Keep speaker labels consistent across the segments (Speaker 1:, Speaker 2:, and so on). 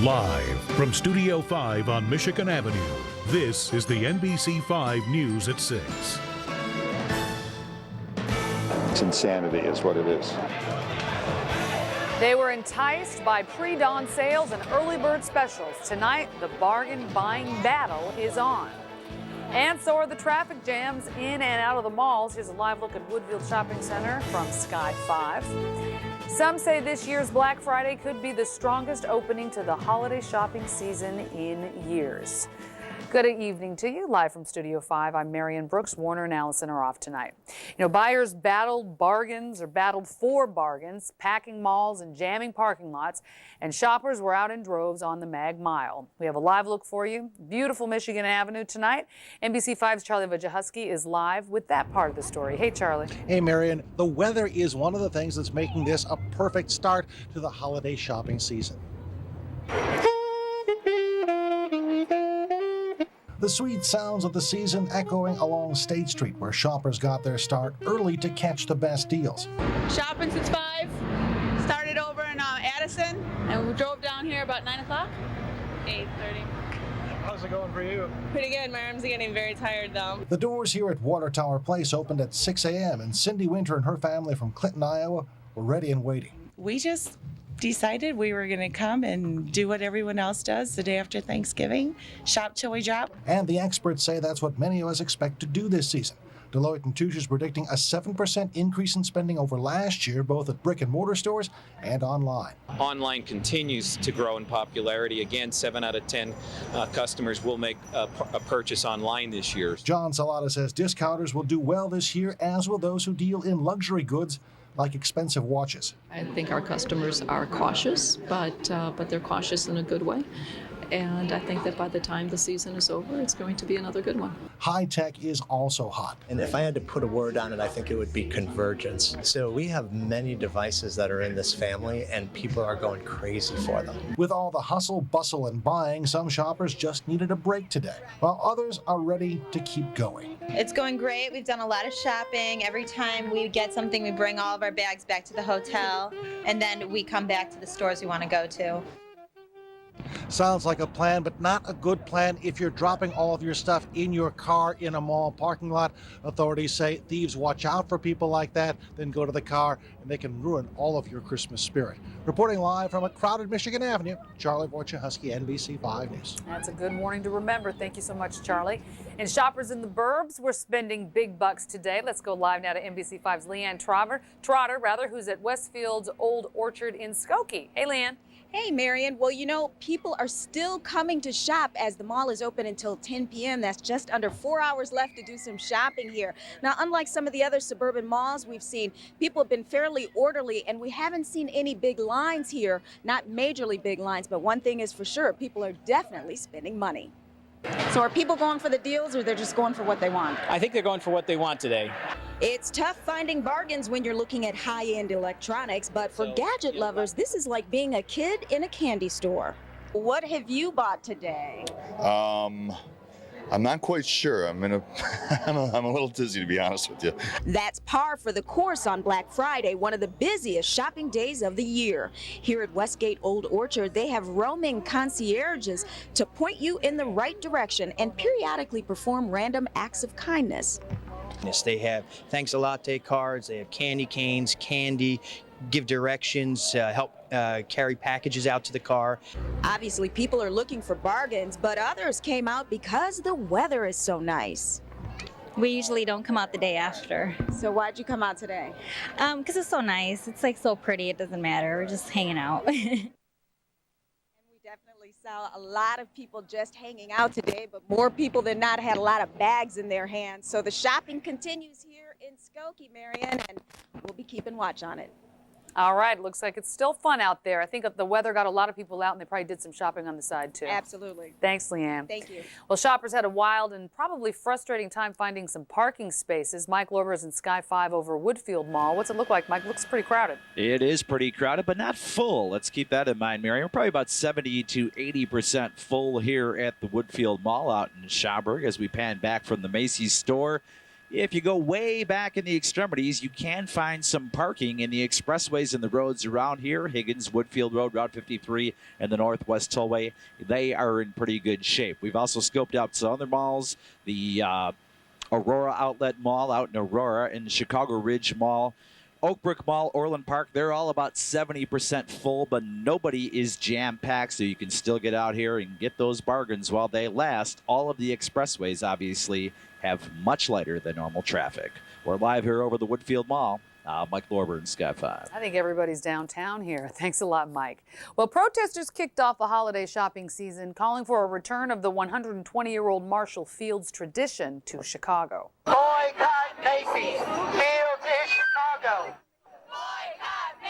Speaker 1: Live from Studio 5 on Michigan Avenue, this is the NBC 5 News at 6.
Speaker 2: It's insanity is what it is.
Speaker 3: They were enticed by pre-dawn sales and early bird specials. Tonight, the bargain buying battle is on. And so are the traffic jams in and out of the malls. Here's a live look at Woodfield Shopping Center from Sky 5. Some say this year's Black Friday could be the strongest opening to the holiday shopping season in years. Good evening to you. Live from Studio 5, I'm Marion Brooks. Warner and Allison are off tonight. You know, buyers battled for bargains, packing malls and jamming parking lots, and shoppers were out in droves on the Mag Mile. We have a live look for you. Beautiful Michigan Avenue tonight. NBC 5's Charlie Wojciechowski is live with that part of the story. Hey, Charlie.
Speaker 4: Hey, Marion. The weather is one of the things that's making this a perfect start to the holiday shopping season. The sweet sounds of the season echoing along State Street, where shoppers got their start early to catch the best deals.
Speaker 5: Shopping since 5, started over in Addison, and we drove down here about 9 o'clock, 8:30.
Speaker 4: How's it going for you?
Speaker 5: Pretty good. My arms are getting very tired, though.
Speaker 4: The doors here at Water Tower Place opened at 6 a.m., and Cindy Winter and her family from Clinton, Iowa, were ready and waiting.
Speaker 6: We just decided we were going to come and do what everyone else does the day after Thanksgiving, shop till we drop.
Speaker 4: And the experts say that's what many of us expect to do this season. Deloitte & Touche is predicting a 7% increase in spending over last year, both at brick and mortar stores and online.
Speaker 7: Online continues to grow in popularity. Again, 7 out of 10 customers will make a purchase online this year.
Speaker 4: John Salata says discounters will do well this year, as will those who deal in luxury goods like expensive watches.
Speaker 8: I think our customers are cautious, but they're cautious in a good way. And I think that by the time the season is over, it's going to be another good one.
Speaker 4: High tech is also hot.
Speaker 9: And if I had to put a word on it, I think it would be convergence. So we have many devices that are in this family, and people are going crazy for them.
Speaker 4: With all the hustle, bustle, and buying, some shoppers just needed a break today, while others are ready to keep going.
Speaker 10: It's going great. We've done a lot of shopping. Every time we get something, we bring all of our bags back to the hotel, and then we come back to the stores we want to go to.
Speaker 4: Sounds like a plan, but not a good plan if you're dropping all of your stuff in your car in a mall parking lot. Authorities say thieves watch out for people like that, then go to the car, and they can ruin all of your Christmas spirit. Reporting live from a crowded Michigan Avenue, Charlie Wojciechowski, NBC 5 News.
Speaker 3: That's a good warning to remember. Thank you so much, Charlie. And shoppers in the burbs were spending big bucks today. Let's go live now to NBC 5's Leanne Trotter, who's at Westfield's Old Orchard in Skokie. Hey, Leanne.
Speaker 11: Hey, Marion. Well, you know, people are still coming to shop as the mall is open until 10 p.m. That's just under 4 hours left to do some shopping here. Now, unlike some of the other suburban malls we've seen, people have been fairly orderly, and we haven't seen any big lines here, not majorly big lines, but one thing is for sure, people are definitely spending money. So are people going for the deals, or they're just going for what they want?
Speaker 12: I think they're going for what they want today.
Speaker 11: It's tough finding bargains when you're looking at high-end electronics, but for gadget lovers, this is like being a kid in a candy store. What have you bought today?
Speaker 13: I'm not quite sure. I'm a little dizzy, to be honest with you.
Speaker 11: That's par for the course on Black Friday, one of the busiest shopping days of the year. Here at Westgate Old Orchard, they have roaming concierges to point you in the right direction and periodically perform random acts of kindness.
Speaker 12: They have thanks a latte cards, they have candy canes, candy, give directions, help carry packages out to the car.
Speaker 11: Obviously, people are looking for bargains, but others came out because the weather is so nice.
Speaker 14: We usually don't come out the day after.
Speaker 11: So why'd you come out today?
Speaker 14: Because it's so nice. It's like so pretty, it doesn't matter. We're just hanging out.
Speaker 11: Definitely saw a lot of people just hanging out today, but more people than not had a lot of bags in their hands. So the shopping continues here in Skokie, Marion, and we'll be keeping watch on it.
Speaker 3: All right, looks like it's still fun out there. I think the weather got a lot of people out, and they probably did some shopping on the side, too.
Speaker 11: Absolutely.
Speaker 3: Thanks, Leanne.
Speaker 11: Thank you.
Speaker 3: Well, shoppers had a wild and probably frustrating time finding some parking spaces. Mike Lorber is in Sky 5 over Woodfield Mall. What's it look like, Mike? Looks pretty crowded.
Speaker 15: It is pretty crowded, but not full. Let's keep that in mind, Mary. We're probably about 70 to 80% full here at the Woodfield Mall out in Schaumburg as we pan back from the Macy's store. If you go way back in the extremities, you can find some parking in the expressways and the roads around here. Higgins, Woodfield Road, Route 53, and the Northwest Tollway. They are in pretty good shape. We've also scoped out some other malls. The Aurora Outlet Mall out in Aurora and Chicago Ridge Mall. Oakbrook Mall, Orland Park, they're all about 70% full, but nobody is jam-packed, so you can still get out here and get those bargains while they last. All of the expressways, obviously, have much lighter than normal traffic. We're live here over the Woodfield Mall. Mike Lorber, Sky 5.
Speaker 3: I think everybody's downtown here. Thanks a lot, Mike. Well, protesters kicked off the holiday shopping season, calling for a return of the 120-year-old Marshall Fields tradition to Chicago.
Speaker 16: Boycott Macy's. Fields is Chicago.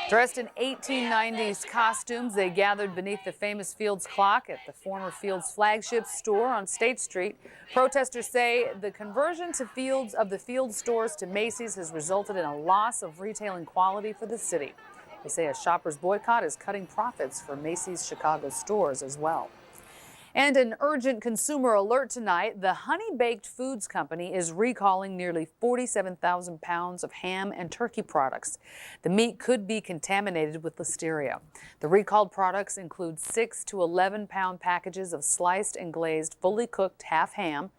Speaker 3: Dressed in 1890s costumes, they gathered beneath the famous Fields clock at the former Fields flagship store on State Street. Protesters say the conversion to the Fields stores to Macy's has resulted in a loss of retailing quality for the city. They say a shopper's boycott is cutting profits for Macy's Chicago stores as well. And an urgent consumer alert tonight. The Honey Baked Foods Company is recalling nearly 47,000 pounds of ham and turkey products. The meat could be contaminated with listeria. The recalled products include 6 to 11 pound packages of sliced and glazed fully cooked half ham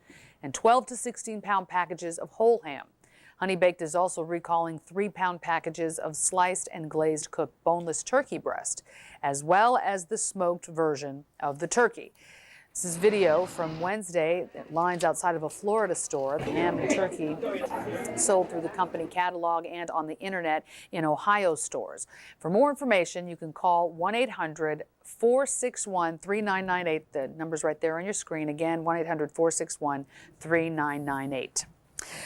Speaker 3: and 12 to 16 pound packages of whole ham. Honey Baked is also recalling 3-pound packages of sliced and glazed cooked boneless turkey breast, as well as the smoked version of the turkey. This is video from Wednesday. Lines outside of a Florida store. The ham and turkey sold through the company catalog and on the internet in Ohio stores. For more information, you can call 1-800-461-3998. The number's right there on your screen. Again, 1-800-461-3998.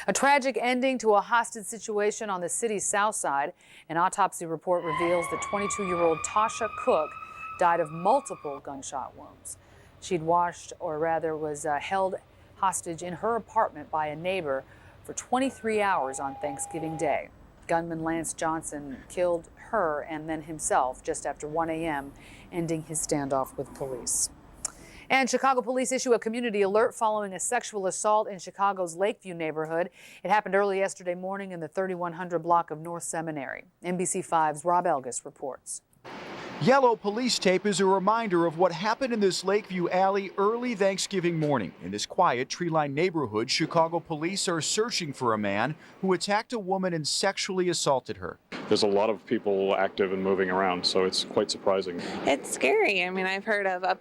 Speaker 3: A tragic ending to a hostage situation on the city's south side. An autopsy report reveals the 22-year-old Tasha Cook died of multiple gunshot wounds. She'd was held hostage in her apartment by a neighbor for 23 hours on Thanksgiving Day. Gunman Lance Johnson killed her and then himself just after 1 a.m., ending his standoff with police. And Chicago police issue a community alert following a sexual assault in Chicago's Lakeview neighborhood. It happened early yesterday morning in the 3100 block of North Seminary. NBC 5's Rob Elgis reports.
Speaker 17: Yellow police tape is a reminder of what happened in this Lakeview alley early Thanksgiving morning. In this quiet, tree-lined neighborhood, Chicago police are searching for a man who attacked a woman and sexually assaulted her.
Speaker 18: There's a lot of people active and moving around, so it's quite surprising.
Speaker 19: It's scary. I mean, I've heard of up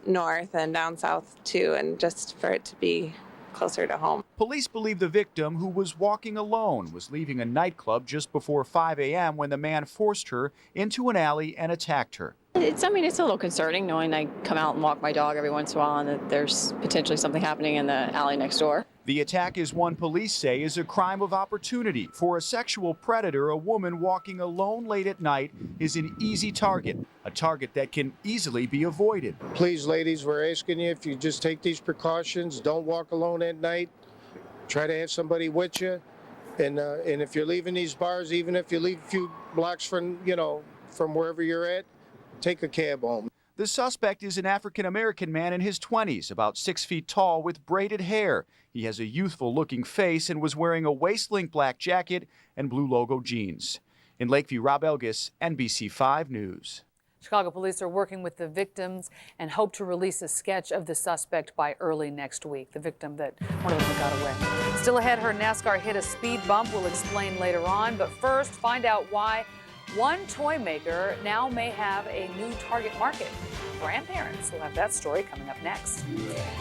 Speaker 19: north and down south too, and just for it to be closer to home.
Speaker 17: Police believe the victim, who was walking alone, was leaving a nightclub just before 5 a.m. when the man forced her into an alley and attacked her.
Speaker 8: It's a little concerning knowing I come out and walk my dog every once in a while and that there's potentially something happening in the alley next door.
Speaker 17: The attack is one police say is a crime of opportunity. For a sexual predator, a woman walking alone late at night is an easy target, a target that can easily be avoided.
Speaker 20: Please, ladies, we're asking you, if you just take these precautions, don't walk alone at night. Try to have somebody with you. And if you're leaving these bars, even if you leave a few blocks from wherever you're at, take a cab home.
Speaker 17: The suspect is an African-American man in his 20s, about 6 feet tall with braided hair. He has a youthful-looking face and was wearing a waist-length black jacket and blue logo jeans. In Lakeview, Rob Elgis, NBC 5 News.
Speaker 3: Chicago police are working with the victims and hope to release a sketch of the suspect by early next week. The victim that one of them got away. Still ahead, her NASCAR hit a speed bump. We'll explain later on. But first, find out why one toy maker now may have a new target market. Grandparents. We'll have that story coming up next.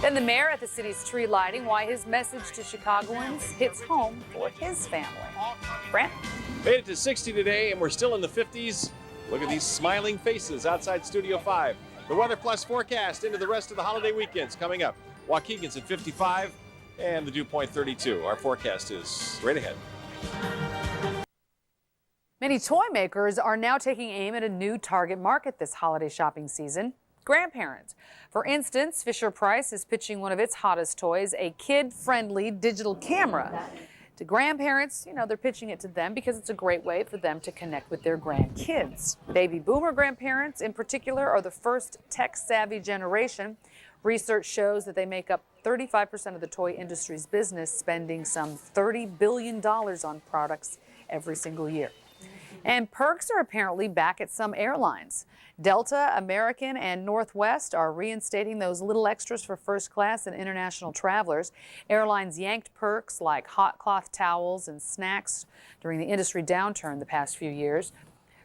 Speaker 3: Then the mayor at the city's tree lighting, why his message to Chicagoans hits home for his family. Brent?
Speaker 21: Made it to 60 today, and we're still in the 50s. Look at these smiling faces outside Studio 5. The Weather Plus forecast into the rest of the holiday weekends coming up. Waukegan's at 55 and the dew point 32. Our forecast is right ahead.
Speaker 3: Many toy makers are now taking aim at a new target market this holiday shopping season. Grandparents. For instance, Fisher-Price is pitching one of its hottest toys, a kid-friendly digital camera. To grandparents, they're pitching it to them because it's a great way for them to connect with their grandkids. Baby boomer grandparents, in particular, are the first tech-savvy generation. Research shows that they make up 35% of the toy industry's business, spending some $30 billion on products every single year. And perks are apparently back at some airlines. Delta, American, and Northwest are reinstating those little extras for first class and international travelers. Airlines yanked perks like hot cloth towels and snacks during the industry downturn the past few years.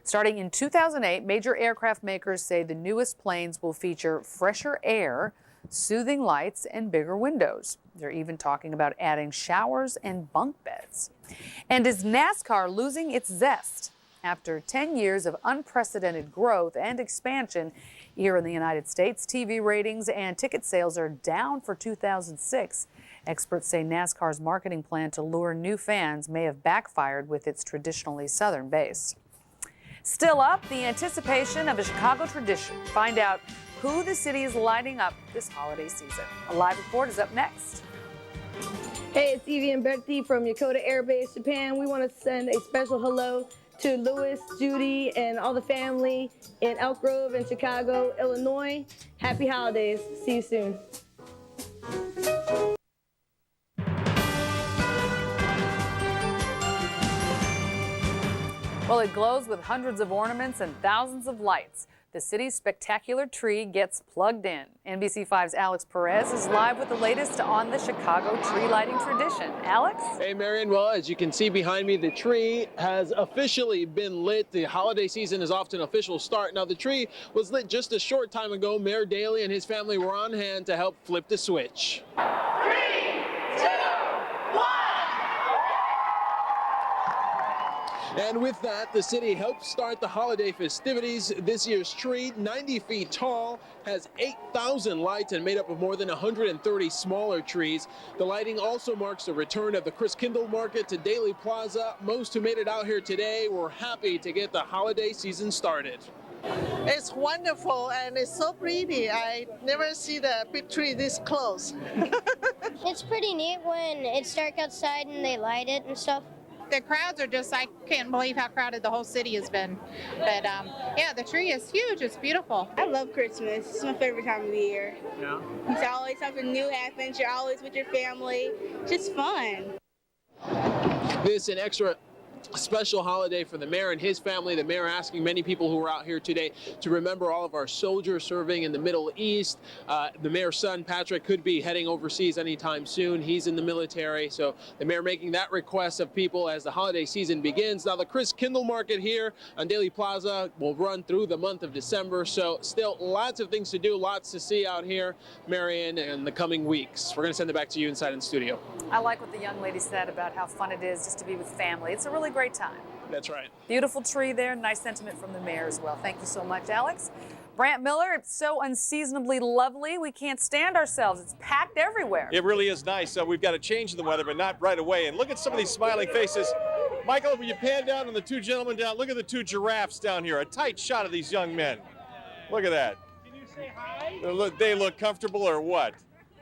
Speaker 3: Starting in 2008, major aircraft makers say the newest planes will feature fresher air, soothing lights, and bigger windows. They're even talking about adding showers and bunk beds. And is NASCAR losing its zest? After 10 years of unprecedented growth and expansion here in the United States, TV ratings and ticket sales are down for 2006. Experts say NASCAR's marketing plan to lure new fans may have backfired with its traditionally southern base. Still up, the anticipation of a Chicago tradition. Find out who the city is lighting up this holiday season. A live report is up next.
Speaker 1: Hey, it's Evie and Bertie from Yokota Air Base, Japan. We want to send a special hello to Louis, Judy, and all the family in Elk Grove and Chicago, Illinois. Happy holidays. See you soon.
Speaker 3: Well, it glows with hundreds of ornaments and thousands of lights. The city's spectacular tree gets plugged in. NBC5's Alex Perez is live with the latest on the Chicago tree lighting tradition. Alex?
Speaker 22: Hey, Marion. Well, as you can see behind me, the tree has officially been lit. The holiday season is off to an official start. Now, the tree was lit just a short time ago. Mayor Daley and his family were on hand to help flip the switch.
Speaker 16: 3, 2, 1.
Speaker 22: And with that, the city helped start the holiday festivities. This year's tree, 90 feet tall, has 8,000 lights and made up of more than 130 smaller trees. The lighting also marks the return of the Chris Kindle Market to Daley Plaza. Most who made it out here today were happy to get the holiday season started.
Speaker 23: It's wonderful and it's so pretty. I never see the big tree this close.
Speaker 24: It's pretty neat when it's dark outside and they light it and stuff.
Speaker 25: The crowds are just, I can't believe how crowded the whole city has been. But yeah, the tree is huge. It's beautiful.
Speaker 1: I love Christmas. It's my favorite time of the year.
Speaker 22: Yeah.
Speaker 1: It's always something new happens. You're always with your family. Just fun.
Speaker 22: This an extra special holiday for the mayor and his family. The mayor asking many people who are out here today to remember all of our soldiers serving in the Middle East. The mayor's son, Patrick, could be heading overseas anytime soon. He's in the military. So the mayor making that request of people as the holiday season begins. Now, the Chris Kindle Market here on Daley Plaza will run through the month of December. So still lots of things to do, lots to see out here, Marion, in the coming weeks. We're going to send it back to you inside in the studio.
Speaker 3: I like what the young lady said about how fun it is just to be with family. It's a really great time.
Speaker 22: That's right.
Speaker 3: Beautiful tree there. Nice sentiment from the mayor as well. Thank you so much, Alex. Brant Miller, it's so unseasonably lovely. We can't stand ourselves. It's packed everywhere.
Speaker 21: It really is nice. We've got a change in the weather, but not right away. And look at some of these smiling faces. Michael, when you pan down on the two gentlemen down, look at the two giraffes down here. A tight shot of these young men. Look at that.
Speaker 16: Can you say hi?
Speaker 21: They look comfortable or what?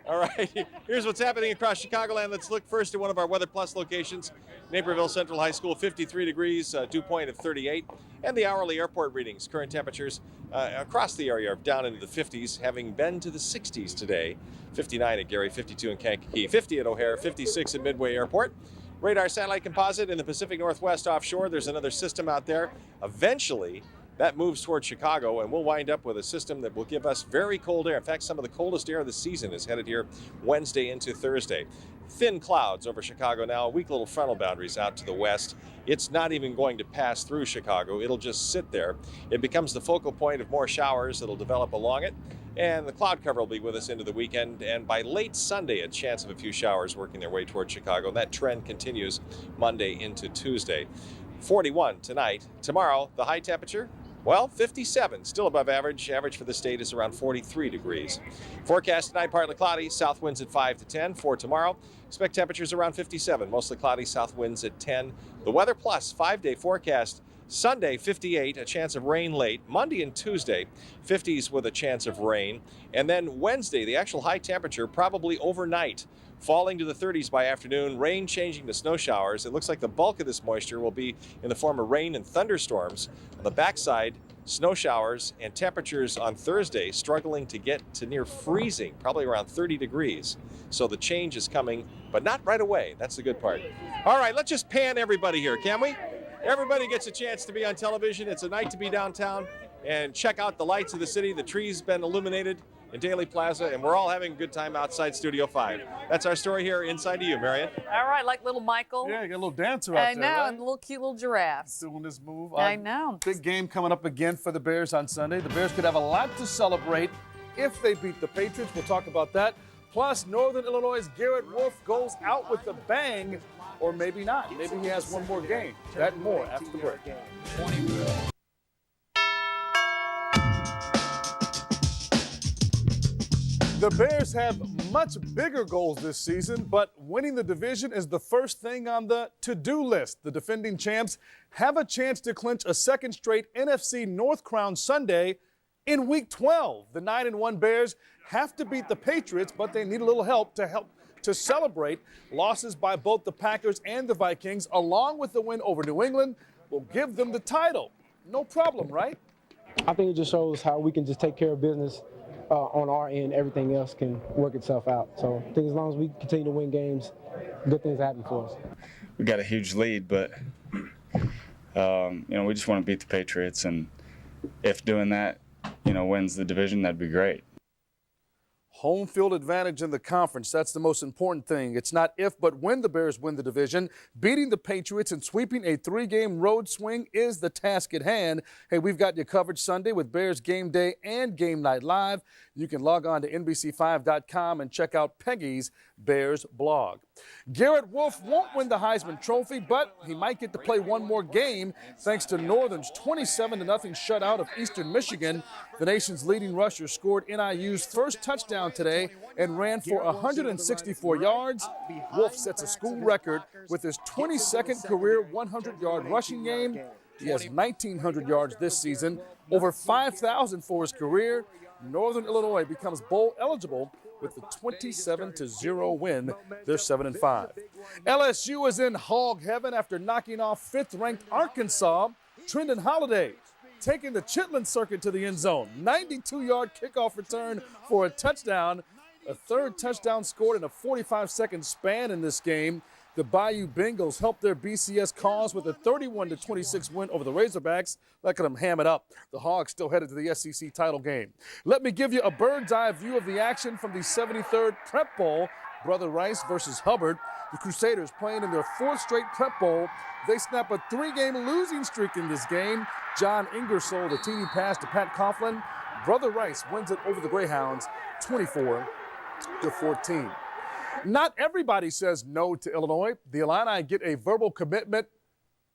Speaker 21: All right, here's what's happening across Chicagoland. Let's look first at one of our Weather Plus locations. Naperville Central High School, 53 degrees, dew point of 38. And the hourly airport readings. Current temperatures across the area are down into the 50s, having been to the 60s today. 59 at Gary, 52 in Kankakee, 50 at O'Hare, 56 at Midway Airport. Radar satellite composite in the Pacific Northwest offshore. There's another system out there. Eventually, that moves toward Chicago, and we'll wind up with a system that will give us very cold air. In fact, some of the coldest air of the season is headed here Wednesday into Thursday. Thin clouds over Chicago now, weak little frontal boundaries out to the west. It's not even going to pass through Chicago. It'll just sit there. It becomes the focal point of more showers that'll develop along it, and the cloud cover will be with us into the weekend, and by late Sunday, a chance of a few showers working their way toward Chicago. And that trend continues Monday into Tuesday. 41 tonight. Tomorrow, the high temperature, well, 57, still above average. Average for the state is around 43 degrees. Forecast tonight, partly cloudy, south winds at 5 to 10. For tomorrow, expect temperatures around 57, mostly cloudy, south winds at 10. The Weather Plus 5-day forecast, Sunday, 58, a chance of rain late. Monday and Tuesday, 50s with a chance of rain. And then Wednesday, the actual high temperature, probably overnight, falling to the 30s by afternoon, rain changing to snow showers. It looks like the bulk of this moisture will be in the form of rain and thunderstorms. On the backside, snow showers, and temperatures on Thursday struggling to get to near freezing, probably around 30 degrees. So the change is coming, but not right away. That's the good part. All right, let's just pan everybody here, can we? Everybody gets a chance to be on television. It's a night to be downtown and check out the lights of the city. The tree's been illuminated in Daly Plaza, and we're all having a good time outside Studio 5. That's our story here. Inside to you, Marion.
Speaker 3: All right, like little Michael.
Speaker 2: Yeah, you got a little dancer out
Speaker 3: I
Speaker 2: there,
Speaker 3: know,
Speaker 2: right?
Speaker 3: and little cute little giraffes.
Speaker 2: Doing this move.
Speaker 3: I know.
Speaker 2: Big game coming up again for the Bears on Sunday. The Bears could have a lot to celebrate if they beat the Patriots. We'll talk about that. Plus, Northern Illinois' Garrett Wolf goes out with a bang, or maybe not. Maybe he has one more game. That and more after the break. The Bears have much bigger goals this season, but winning the division is the first thing on the to-do list. The defending champs have a chance to clinch a second straight NFC North crown Sunday in Week 12. The 9-1 Bears have to beat the Patriots, but they need a little help to celebrate. Losses by both the Packers and the Vikings, along with the win over New England, will give them the title. No problem, right?
Speaker 5: I think it just shows how we can just take care of business on our end. Everything else can work itself out. So I think as long as we continue to win games, good things happen for us.
Speaker 6: We got a huge lead, but we just want to beat the Patriots, and if doing that, wins the division, that'd be great.
Speaker 2: Home field advantage in the conference. That's the most important thing. It's not if, but when the Bears win the division. Beating the Patriots and sweeping a 3-game road swing is the task at hand. Hey, we've got you covered Sunday with Bears Game Day and Game Night Live. You can log on to NBC5.com and check out Peggy's Bears blog. Garrett Wolf won't win the Heisman Trophy, but he might get to play one more game thanks to Northern's 27-0 shutout of Eastern Michigan. The nation's leading rusher scored NIU's first touchdown today and ran for 164 yards. Wolf sets a school record with his 22nd career 100-yard rushing game. He has 1,900 yards this season, over 5,000 for his career. Northern Illinois becomes bowl eligible with the 27-0 win. They're 7-5. LSU is in hog heaven after knocking off 5th-ranked Arkansas. Trendon Holiday taking the Chitlin circuit to the end zone. 92-yard kickoff return for a touchdown. A third touchdown scored in a 45-second span in this game. The Bayou Bengals helped their BCS cause with a 31-26 win over the Razorbacks. Look at them ham it up. The Hogs still headed to the SEC title game. Let me give you a bird's eye view of the action from the 73rd Prep Bowl. Brother Rice versus Hubbard. The Crusaders playing in their 4th straight Prep Bowl. They snap a 3-game losing streak in this game. John Ingersoll, the TD pass to Pat Coughlin. Brother Rice wins it over the Greyhounds 24-14. Not everybody says no to Illinois. The Illini get a verbal commitment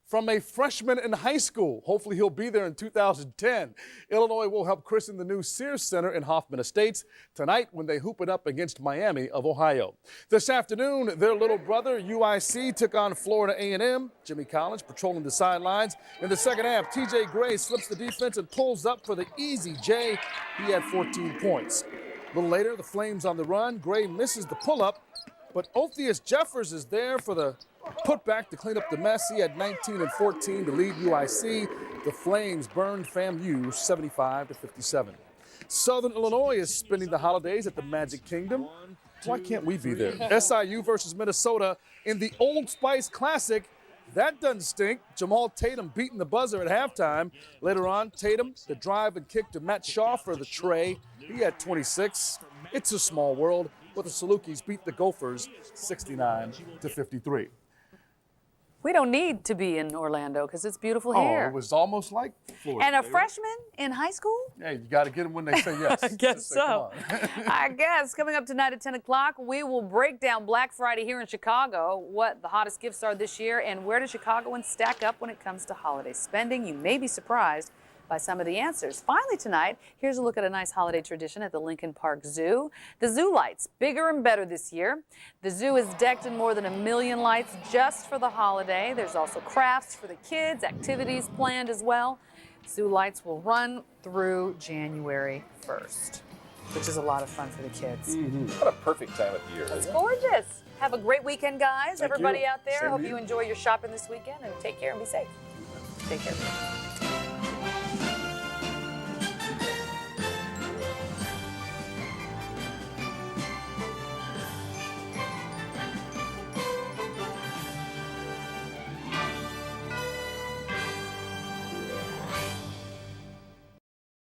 Speaker 2: from a freshman in high school. Hopefully he'll be there in 2010. Illinois will help christen the new Sears Center in Hoffman Estates tonight when they hoop it up against Miami of Ohio. This afternoon, their little brother, UIC, took on Florida A&M. Jimmy Collins patrolling the sidelines. In the second half, TJ Gray slips the defense and pulls up for the easy J. He had 14 points. A little later, the Flames on the run. Gray misses the pull-up, but Othius Jeffers is there for the putback to clean up the mess. He had 19 and 14 to lead UIC. The Flames burned FAMU 75-57. Southern Illinois is spending the holidays at the Magic Kingdom. Why can't we be there? SIU versus Minnesota in the Old Spice Classic. That doesn't stink. Jamal Tatum beating the buzzer at halftime. Later on, Tatum, the drive and kick to Matt Shaw for the tray. He had 26. It's a small world, but the Salukis beat the Gophers 69-53.
Speaker 3: We don't need to be in Orlando because it's beautiful here.
Speaker 2: Oh, it was almost like Florida.
Speaker 3: And a freshman in high school?
Speaker 2: Yeah, you got to get them when they say yes.
Speaker 3: I guess so. I guess. Coming up tonight at 10 o'clock, we will break down Black Friday here in Chicago, what the hottest gifts are this year, and where do Chicagoans stack up when it comes to holiday spending. You may be surprised by some of the answers. Finally tonight, here's a look at a nice holiday tradition at the Lincoln Park Zoo. The zoo lights, bigger and better this year. The zoo is decked in more than 1 million lights just for the holiday. There's also crafts for the kids, activities planned as well. Zoo lights will run through January 1st, which is a lot of fun for the kids.
Speaker 21: What a perfect time of the year.
Speaker 3: It's gorgeous. Have a great weekend, guys.
Speaker 21: Thank
Speaker 3: Everybody
Speaker 21: you.
Speaker 3: out there,
Speaker 21: Same
Speaker 3: hope
Speaker 21: to
Speaker 3: you
Speaker 21: you.
Speaker 3: enjoy your shopping this weekend, and take care and be safe. Take care.